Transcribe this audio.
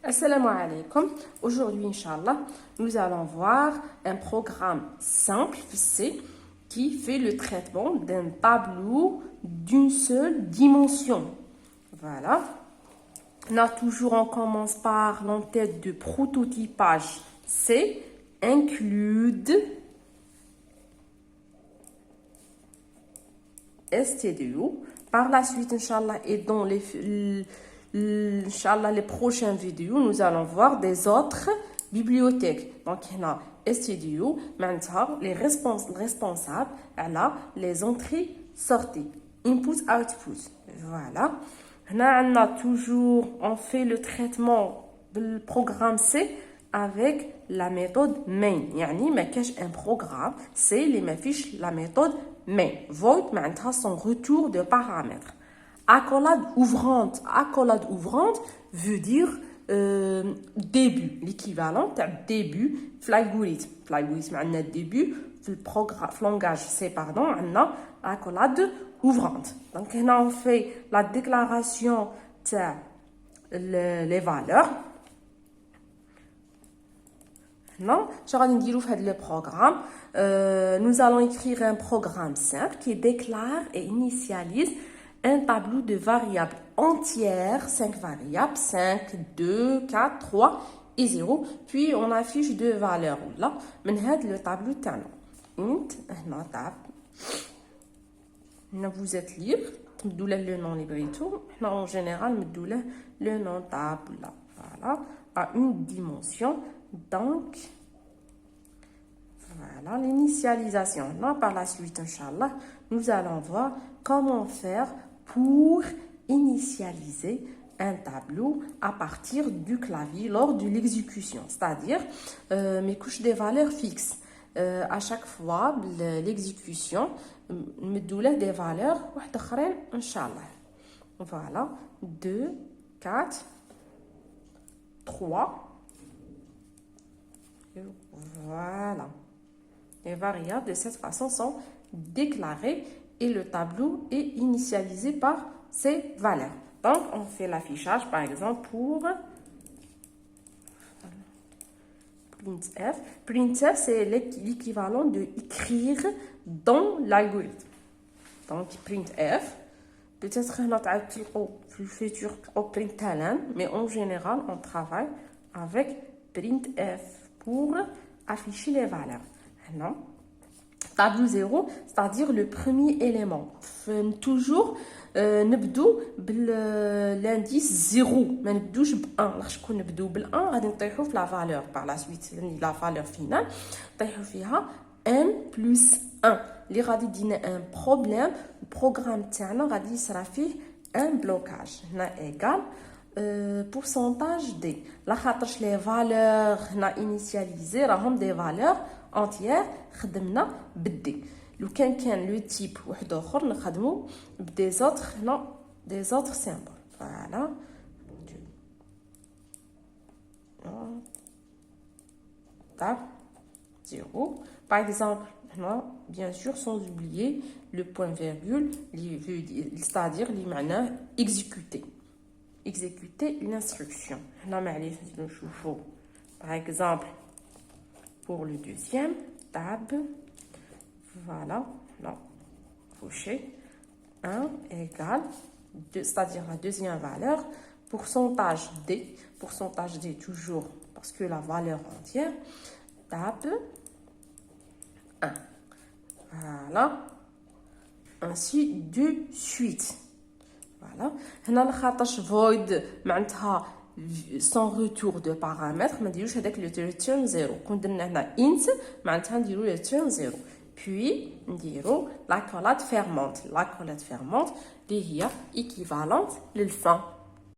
Assalamu alaikum. Aujourd'hui, Inch'Allah, nous allons voir un programme simple, C, qui fait le traitement d'un tableau d'une seule dimension. Voilà. Là, toujours, on commence par l'entête de prototypage. C, include STDO. Par la suite, Inch'Allah, et dans Inch'Allah, les prochaines vidéos, nous allons voir des autres bibliothèques. Donc, il y a STDO, maintenant, les responsables, là, les entrées-sorties, input-output. Voilà. On a toujours, on fait le traitement du programme C avec la méthode main. يعني ما كاش un programme C اللي ما فيش la méthode main. Void معناتها son retour de paramètres. Accolade ouvrante. Accolade ouvrante veut dire début. L'équivalent de début في l'algorithme. في l'algorithme عندنا début في البروغرام في langage C pardon عندنا accolade ouvrante. Donc là on fait la déclaration les valeurs. Non, je vais dire le programme. Nous allons écrire un programme simple qui déclare et initialise un tableau de variables entières, 5 variables, 5, 2, 4, 3 et 0. Puis on affiche deux valeurs là. Maintenant, le tableau تاعنا. Int, vous êtes libre. تمدوا له le nom librito. En général, تمدوا له le nom table là. Voilà, à une dimension. Donc, voilà l'initialisation. Là, par la suite, Inch'Allah, nous allons voir comment faire pour initialiser un tableau à partir du clavier lors de l'exécution. C'est-à-dire, mes couches des valeurs fixes. À chaque fois, l'exécution, me donne des valeurs, Inch'Allah. Voilà, 2, 4, 3. Voilà. Les variables de cette façon sont déclarées et le tableau est initialisé par ces valeurs. Donc, on fait l'affichage, par exemple, pour printf. Printf, c'est l'équivalent de écrire dans l'algorithme. Donc, printf, peut-être notre futur println, mais en général, on travaille avec printf pour afficher les valeurs. Non. Tableau 0, c'est-à-dire le premier élément. Toujours, نبدو l'indice 0. ما نبدوش ب 1. لاش كون نبدو بال 1 غادي نطيحو في la valeur par la suite. La valeur finale نطيحو فيها n plus 1. اللي غادي يدينا un problème. البروغرام تاعنا غادي يصرا فيه un blocage. هنا égal pourcentage d. La خاطرش les valeurs هنا initialisées راهم des valeurs entières خدمنا بالدي. لو كان لو تيب واحد اخر نخدمو des autres non des autres symboles. Voilà. Tab 0. Par exemple, non, bien sûr sans oublier le point virgule, c'est-à-dire les معناه exécuter. Exécuter une instruction. Par exemple, pour le deuxième, tab, voilà, non, cocher, 1 égale, c'est-à-dire la deuxième valeur, pourcentage D toujours, parce que la valeur entière, tab, 1. Voilà, ainsi de suite. Voilà. هنا لخاطرش void معناتها sans retour de paramètres ما نديروش هذاك le return 0. كون درنا هنا int معناتها نديرو return 0. Puis نديرو l'accolade fermante. L'accolade fermante اللي هي équivalente للفin.